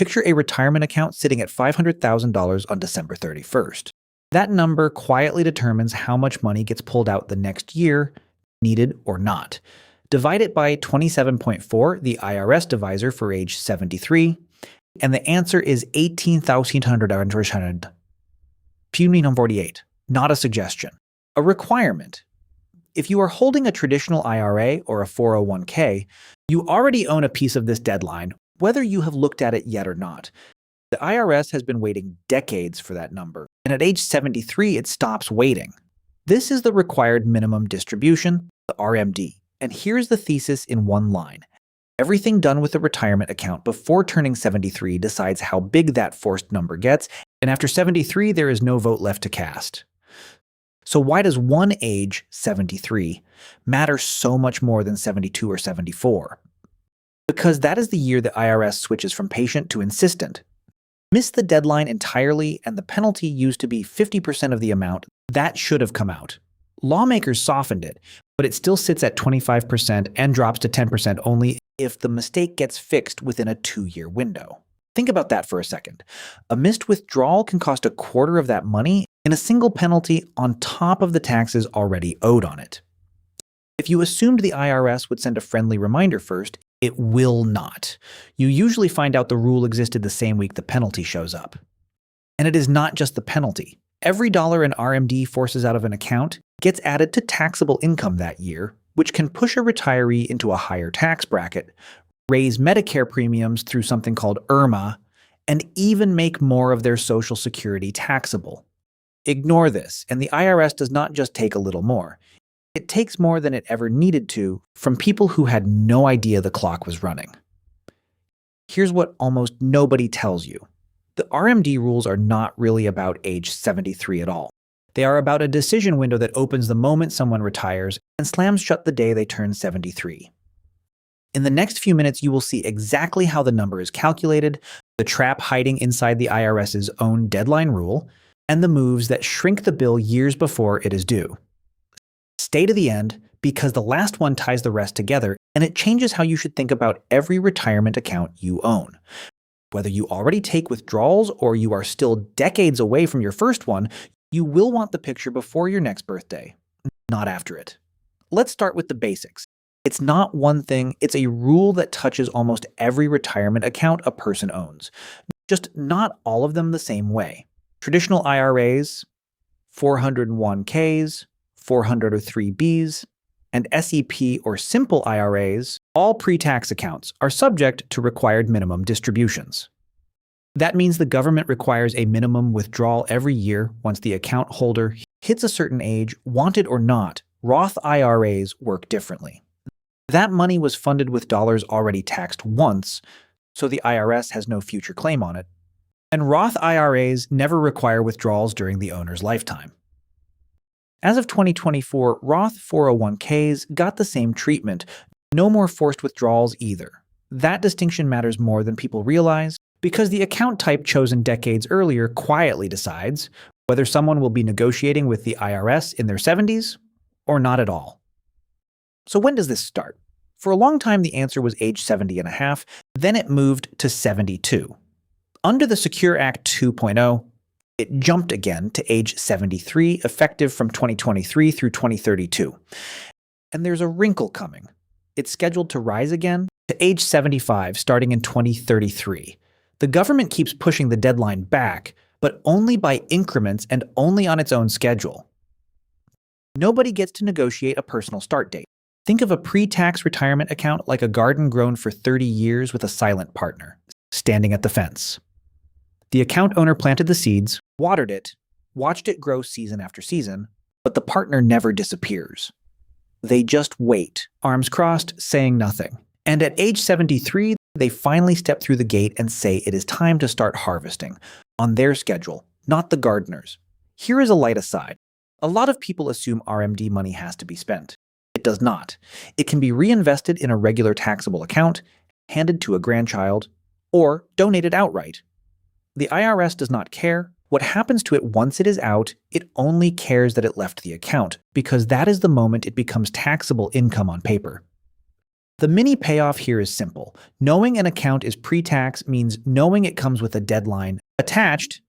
Picture a retirement account sitting at $500,000 on December 31st. That number quietly determines how much money gets pulled out the next year, needed or not. Divide it by 27.4, the IRS divisor for age 73, and the answer is 18,448. Not a suggestion. A requirement. If you are holding a traditional IRA or a 401k, you already own a piece of this deadline, whether you have looked at it yet or not. The IRS has been waiting decades for that number, and at age 73, it stops waiting. This is the required minimum distribution, the RMD. And here's the thesis in one line. Everything done with a retirement account before turning 73 decides how big that forced number gets, and after 73, there is no vote left to cast. So why does one age, 73, matter so much more than 72 or 74? Because that is the year the IRS switches from patient to insistent. Miss the deadline entirely, and the penalty used to be 50% of the amount that should have come out. Lawmakers softened it, but it still sits at 25% and drops to 10% only if the mistake gets fixed within a 2-year window. Think about that for a second. A missed withdrawal can cost a quarter of that money in a single penalty on top of the taxes already owed on it. If you assumed the IRS would send a friendly reminder first, it will not. You usually find out the rule existed the same week the penalty shows up. And it is not just the penalty. Every dollar an RMD forces out of an account gets added to taxable income that year, which can push a retiree into a higher tax bracket, raise Medicare premiums through something called IRMA, and even make more of their Social Security taxable. Ignore this, and the IRS does not just take a little more. It takes more than it ever needed to from people who had no idea the clock was running. Here's what almost nobody tells you. The RMD rules are not really about age 73 at all. They are about a decision window that opens the moment someone retires and slams shut the day they turn 73. In the next few minutes, you will see exactly how the number is calculated, the trap hiding inside the IRS's own deadline rule, and the moves that shrink the bill years before it is due. Stay to the end, because the last one ties the rest together, and it changes how you should think about every retirement account you own. Whether you already take withdrawals or you are still decades away from your first one, you will want the picture before your next birthday, not after it. Let's start with the basics. It's not one thing, it's a rule that touches almost every retirement account a person owns. Just not all of them the same way. Traditional IRAs, 401ks, 403bs, and SEP or simple IRAs, all pre-tax accounts, are subject to required minimum distributions. That means the government requires a minimum withdrawal every year once the account holder hits a certain age, want it or not. Roth IRAs work differently. That money was funded with dollars already taxed once, so the IRS has no future claim on it. And Roth IRAs never require withdrawals during the owner's lifetime. As of 2024, Roth 401ks got the same treatment. No more forced withdrawals either. That distinction matters more than people realize because the account type chosen decades earlier quietly decides whether someone will be negotiating with the IRS in their 70s or not at all. So when does this start? For a long time, the answer was age 70 and a half, then it moved to 72. Under the Secure Act 2.0, it jumped again to age 73, effective from 2023 through 2032. And there's a wrinkle coming. It's scheduled to rise again to age 75 starting in 2033. The government keeps pushing the deadline back, but only by increments and only on its own schedule. Nobody gets to negotiate a personal start date. Think of a pre-tax retirement account like a garden grown for 30 years with a silent partner, standing at the fence. The account owner planted the seeds, watered it, watched it grow season after season, but the partner never disappears. They just wait, arms crossed, saying nothing. And at age 73, they finally step through the gate and say it is time to start harvesting, on their schedule, not the gardener's. Here is a light aside. A lot of people assume RMD money has to be spent. It does not. It can be reinvested in a regular taxable account, handed to a grandchild, or donated outright. The IRS does not care what happens to it once it is out. It only cares that it left the account, because that is the moment it becomes taxable income on paper. The mini payoff here is simple. Knowing an account is pre-tax means knowing it comes with a deadline attached,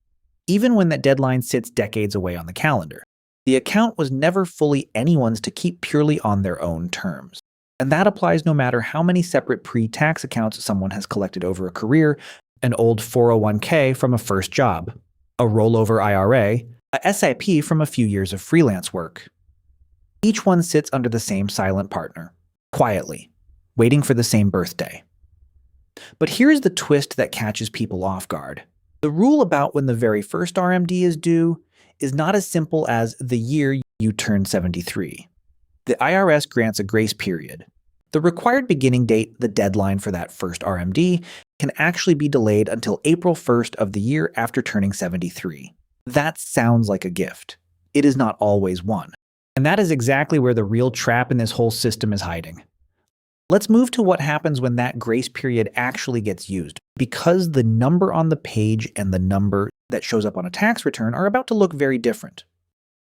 even when that deadline sits decades away on the calendar. The account was never fully anyone's to keep purely on their own terms. And that applies no matter how many separate pre-tax accounts someone has collected over a career, an old 401k from a first job, a rollover IRA, a SIP from a few years of freelance work. Each one sits under the same silent partner, quietly, waiting for the same birthday. But here's the twist that catches people off guard. The rule about when the very first RMD is due is not as simple as the year you turn 73. The IRS grants a grace period. The required beginning date, the deadline for that first RMD, can actually be delayed until April 1st of the year after turning 73. That sounds like a gift. It is not always one. And that is exactly where the real trap in this whole system is hiding. Let's move to what happens when that grace period actually gets used, because the number on the page and the number that shows up on a tax return are about to look very different.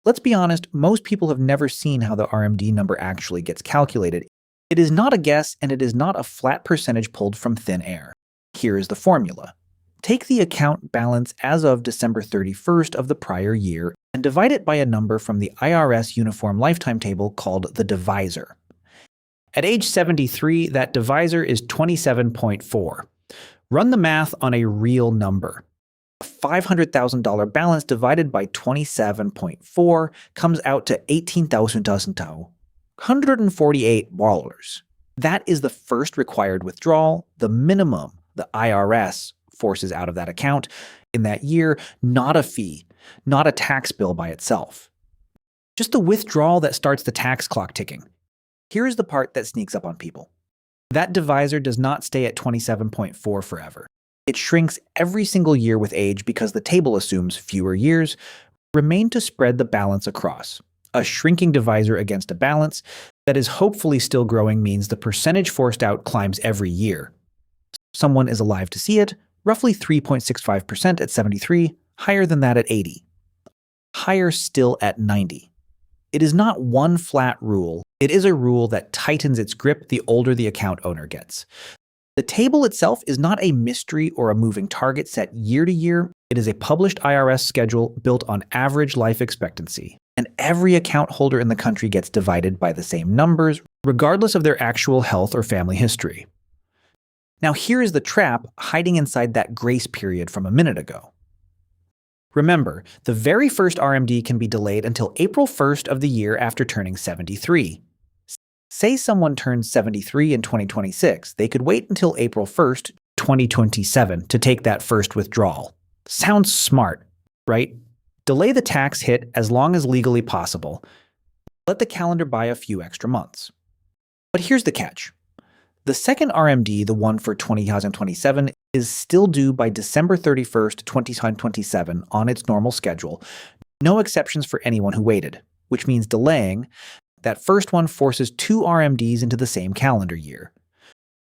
Let's be honest, most people have never seen how the RMD number actually gets calculated. It is not a guess, and it is not a flat percentage pulled from thin air. Here is the formula. Take the account balance as of December 31st of the prior year and divide it by a number from the IRS Uniform Lifetime Table called the divisor. At age 73, that divisor is 27.4. Run the math on a real number. A $500,000 balance divided by 27.4 comes out to $18,148. That is the first required withdrawal, the minimum the IRS forces out of that account in that year, not a fee, not a tax bill by itself. Just the withdrawal that starts the tax clock ticking. Here is the part that sneaks up on people. That divisor does not stay at 27.4 forever. It shrinks every single year with age because the table assumes fewer years remain to spread the balance across. A shrinking divisor against a balance that is hopefully still growing means the percentage forced out climbs every year. Someone is alive to see it, roughly 3.65% at 73, higher than that at 80. Higher still at 90. It is not one flat rule. It is a rule that tightens its grip the older the account owner gets. The table itself is not a mystery or a moving target set year to year. It is a published IRS schedule built on average life expectancy. And every account holder in the country gets divided by the same numbers, regardless of their actual health or family history. Now here is the trap hiding inside that grace period from a minute ago. Remember, the very first RMD can be delayed until April 1st of the year after turning 73. Say someone turns 73 in 2026, they could wait until April 1st, 2027 to take that first withdrawal. Sounds smart, right? Delay the tax hit as long as legally possible. Let the calendar buy a few extra months. But here's the catch. The second RMD, the one for 2027, is still due by December 31st, 2027 on its normal schedule. No exceptions for anyone who waited, which means delaying. That first one forces 2 RMDs into the same calendar year.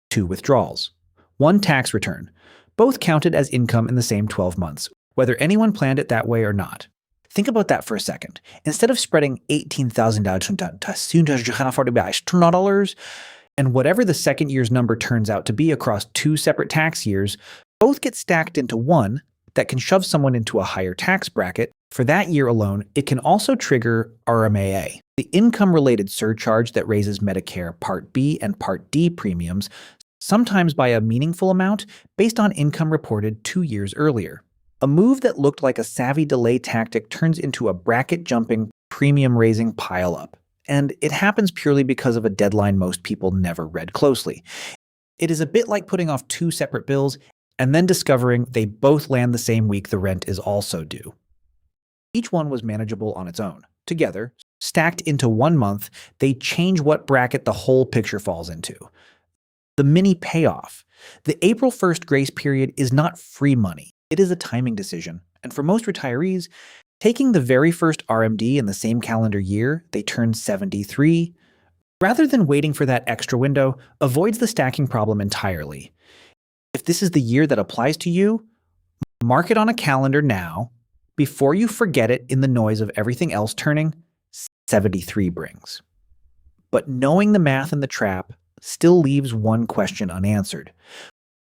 2 withdrawals. 1 tax return, both counted as income in the same 12 months, whether anyone planned it that way or not. Think about that for a second. Instead of spreading $18,000 and whatever the second year's number turns out to be across 2 separate tax years, both get stacked into one that can shove someone into a higher tax bracket. For that year alone, it can also trigger RMAA, the income-related surcharge that raises Medicare Part B and Part D premiums, sometimes by a meaningful amount based on income reported 2 years earlier. A move that looked like a savvy delay tactic turns into a bracket-jumping, premium-raising pile-up. And it happens purely because of a deadline most people never read closely. It is a bit like putting off 2 separate bills and then discovering they both land the same week the rent is also due. Each one was manageable on its own. Together, stacked into 1 month, they change what bracket the whole picture falls into. The mini payoff. The April 1st grace period is not free money. It is a timing decision. And for most retirees, taking the very first RMD in the same calendar year they turn 73, rather than waiting for that extra window, avoids the stacking problem entirely. If this is the year that applies to you, mark it on a calendar now before you forget it in the noise of everything else turning 73 brings. But knowing the math and the trap, still leaves one question unanswered.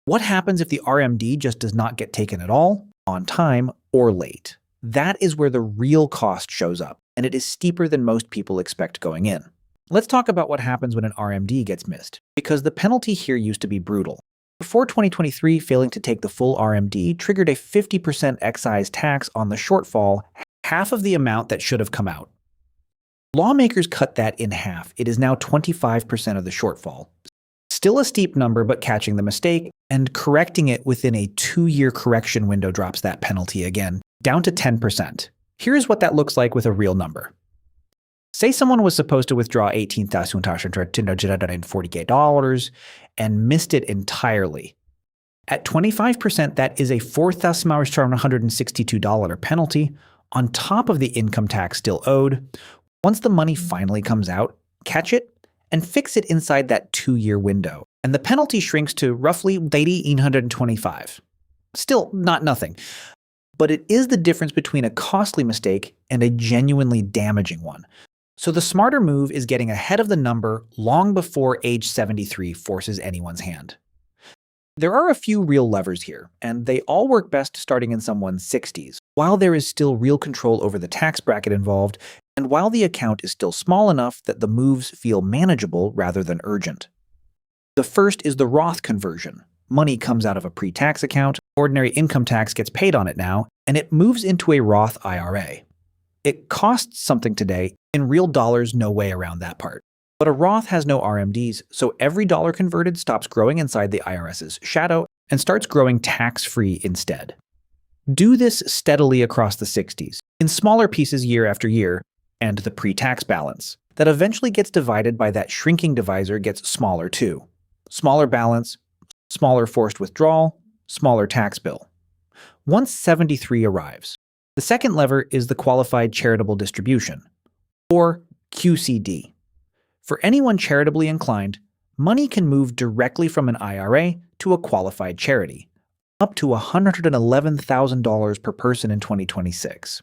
What happens if the RMD just does not get taken at all, on time, or late? That is where the real cost shows up, and it is steeper than most people expect going in. Let's talk about what happens when an RMD gets missed, because the penalty here used to be brutal. Before 2023, failing to take the full RMD triggered a 50% excise tax on the shortfall, half of the amount that should have come out. Lawmakers cut that in half. It is now 25% of the shortfall. Still a steep number, but catching the mistake and correcting it within a 2-year correction window drops that penalty again, down to 10%. Here's what that looks like with a real number. Say someone was supposed to withdraw $18,240 and missed it entirely. At 25%, that is a $4,162 penalty on top of the income tax still owed. Once the money finally comes out, catch it and fix it inside that 2-year window, and the penalty shrinks to roughly $825. Still not nothing, but it is the difference between a costly mistake and a genuinely damaging one. So the smarter move is getting ahead of the number long before age 73 forces anyone's hand. There are a few real levers here, and they all work best starting in someone's 60s, while there is still real control over the tax bracket involved, and while the account is still small enough that the moves feel manageable rather than urgent. The first is the Roth conversion. Money comes out of a pre-tax account, ordinary income tax gets paid on it now, and it moves into a Roth IRA. It costs something today. In real dollars, no way around that part. But a Roth has no RMDs, so every dollar converted stops growing inside the IRS's shadow and starts growing tax-free instead. Do this steadily across the 60s, in smaller pieces year after year, and the pre-tax balance that eventually gets divided by that shrinking divisor gets smaller too. Smaller balance, smaller forced withdrawal, smaller tax bill. Once 73 arrives, the second lever is the Qualified Charitable Distribution, or QCD. For anyone charitably inclined, money can move directly from an IRA to a qualified charity, up to $111,000 per person in 2026.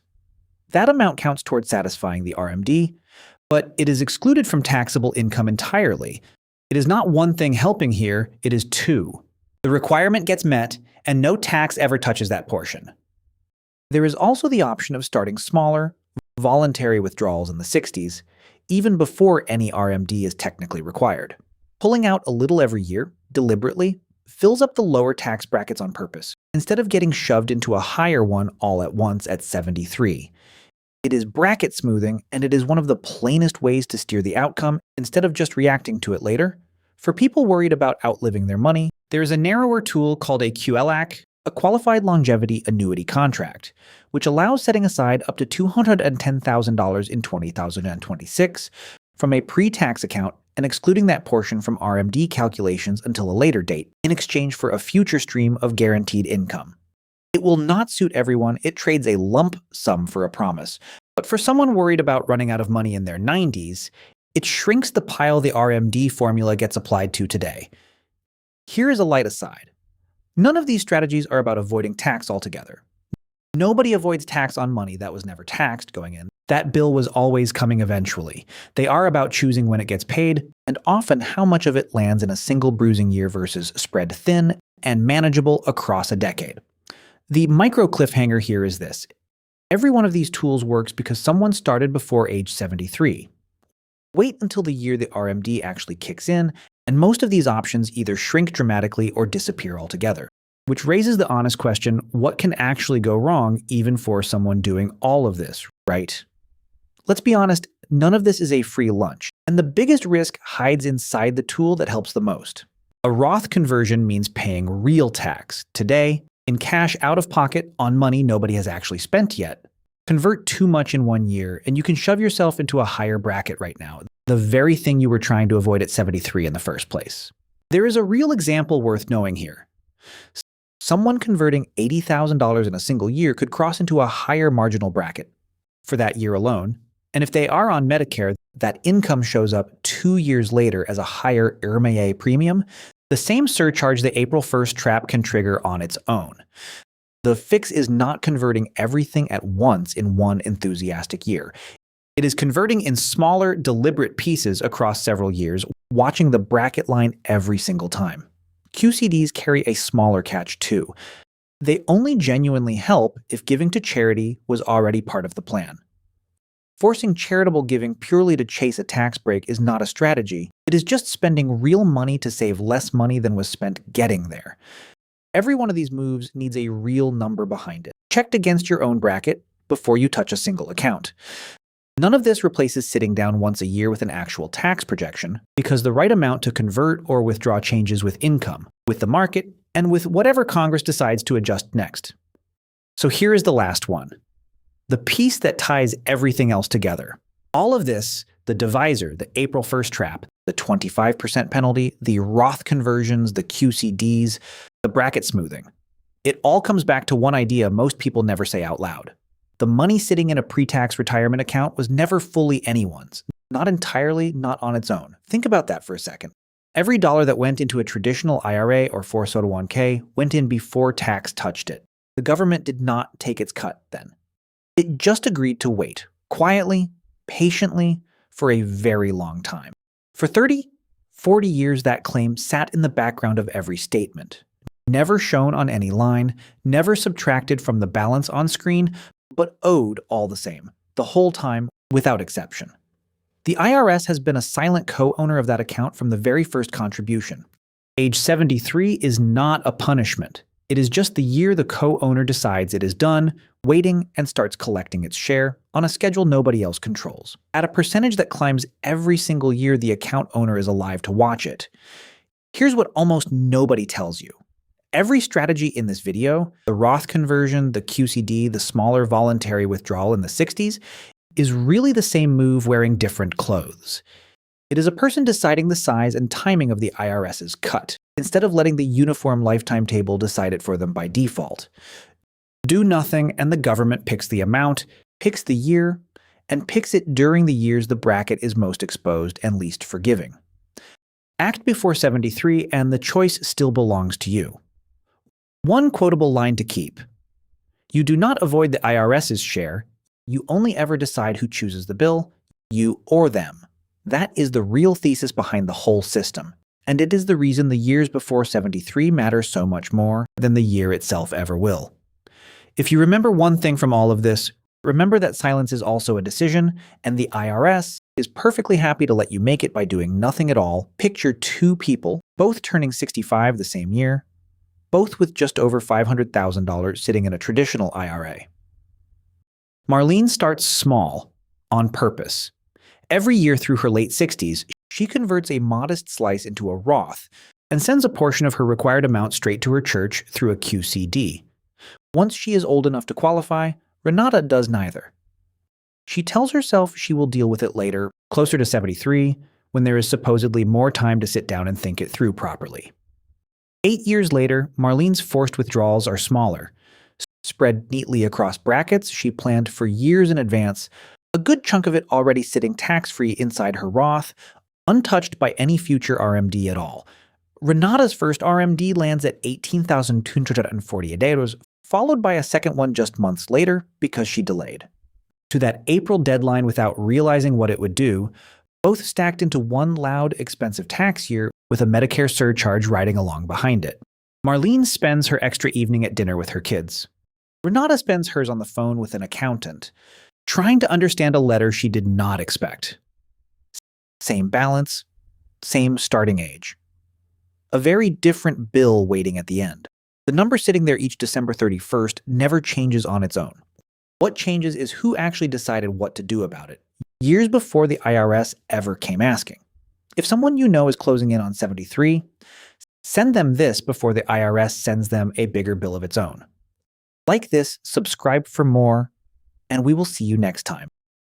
That amount counts towards satisfying the RMD, but it is excluded from taxable income entirely. It is not one thing helping here, it is two. The requirement gets met, and no tax ever touches that portion. There is also the option of starting smaller, voluntary withdrawals in the 60s, even before any RMD is technically required. Pulling out a little every year, deliberately, fills up the lower tax brackets on purpose, instead of getting shoved into a higher one all at once at 73. It is bracket smoothing, and it is one of the plainest ways to steer the outcome instead of just reacting to it later. For people worried about outliving their money, there is a narrower tool called a QLAC, a Qualified Longevity Annuity Contract, which allows setting aside up to $210,000 in 2026 from a pre-tax account and excluding that portion from RMD calculations until a later date in exchange for a future stream of guaranteed income. It will not suit everyone, it trades a lump sum for a promise, but for someone worried about running out of money in their 90s, it shrinks the pile the RMD formula gets applied to today. Here is a light aside. None of these strategies are about avoiding tax altogether. Nobody avoids tax on money that was never taxed going in. That bill was always coming eventually. They are about choosing when it gets paid, and often how much of it lands in a single bruising year versus spread thin and manageable across a decade. The micro cliffhanger here is this. Every one of these tools works because someone started before age 73. Wait until the year the RMD actually kicks in, and most of these options either shrink dramatically or disappear altogether. Which raises the honest question, what can actually go wrong even for someone doing all of this, right? Let's be honest, none of this is a free lunch, and the biggest risk hides inside the tool that helps the most. A Roth conversion means paying real tax, today, in cash out of pocket on money nobody has actually spent yet. Convert too much in 1 year, and you can shove yourself into a higher bracket right now, the very thing you were trying to avoid at 73 in the first place. There is a real example worth knowing here. Someone converting $80,000 in a single year could cross into a higher marginal bracket for that year alone, and if they are on Medicare, that income shows up 2 years later as a higher IRMAA premium, the same surcharge the April 1st trap can trigger on its own. The fix is not converting everything at once in one enthusiastic year. It is converting in smaller, deliberate pieces across several years, watching the bracket line every single time. QCDs carry a smaller catch too. They only genuinely help if giving to charity was already part of the plan. Forcing charitable giving purely to chase a tax break is not a strategy. It is just spending real money to save less money than was spent getting there. Every one of these moves needs a real number behind it, checked against your own bracket before you touch a single account. None of this replaces sitting down once a year with an actual tax projection, because the right amount to convert or withdraw changes with income, with the market, and with whatever Congress decides to adjust next. So here is the last one. The piece that ties everything else together. All of this, the divisor, the April 1st trap, the 25% penalty, the Roth conversions, the QCDs, the bracket smoothing. It all comes back to one idea most people never say out loud. The money sitting in a pre-tax retirement account was never fully anyone's, not entirely, not on its own. Think about that for a second. Every dollar that went into a traditional IRA or 401k went in before tax touched it. The government did not take its cut then. It just agreed to wait, quietly, patiently, for a very long time. For 30, 40 years, that claim sat in the background of every statement. Never shown on any line, never subtracted from the balance on screen, but owed all the same, the whole time, without exception. The IRS has been a silent co-owner of that account from the very first contribution. Age 73 is not a punishment. It is just the year the co-owner decides it is done, waiting, and starts collecting its share on a schedule nobody else controls, at a percentage that climbs every single year the account owner is alive to watch it. Here's what almost nobody tells you. Every strategy in this video, the Roth conversion, the QCD, the smaller voluntary withdrawal in the 60s, is really the same move wearing different clothes. It is a person deciding the size and timing of the IRS's cut, instead of letting the uniform lifetime table decide it for them by default. Do nothing and the government picks the amount, picks the year, and picks it during the years the bracket is most exposed and least forgiving. Act before 73 and the choice still belongs to you. One quotable line to keep. You do not avoid the IRS's share. You only ever decide who chooses the bill, you or them. That is the real thesis behind the whole system, and it is the reason the years before 73 matter so much more than the year itself ever will. If you remember one thing from all of this, remember that silence is also a decision, and the IRS is perfectly happy to let you make it by doing nothing at all. Picture two people, both turning 65 the same year, both with just over $500,000 sitting in a traditional IRA. Marlene starts small, on purpose. Every year through her late 60s, she converts a modest slice into a Roth and sends a portion of her required amount straight to her church through a QCD. Once she is old enough to qualify, Renata does neither. She tells herself she will deal with it later, closer to 73, when there is supposedly more time to sit down and think it through properly. 8 years later, Marlene's forced withdrawals are smaller. Spread neatly across brackets she planned for years in advance, a good chunk of it already sitting tax-free inside her Roth, untouched by any future RMD at all. Renata's first RMD lands at €18,248, followed by a second one just months later because she delayed. To that April deadline without realizing what it would do, both stacked into one loud, expensive tax year with a Medicare surcharge riding along behind it. Marlene spends her extra evening at dinner with her kids. Renata spends hers on the phone with an accountant, trying to understand a letter she did not expect. Same balance, same starting age. A very different bill waiting at the end. The number sitting there each December 31st never changes on its own. What changes is who actually decided what to do about it, years before the IRS ever came asking. If someone you know is closing in on 73, send them this before the IRS sends them a bigger bill of its own. Like this, subscribe for more, and we will see you next time.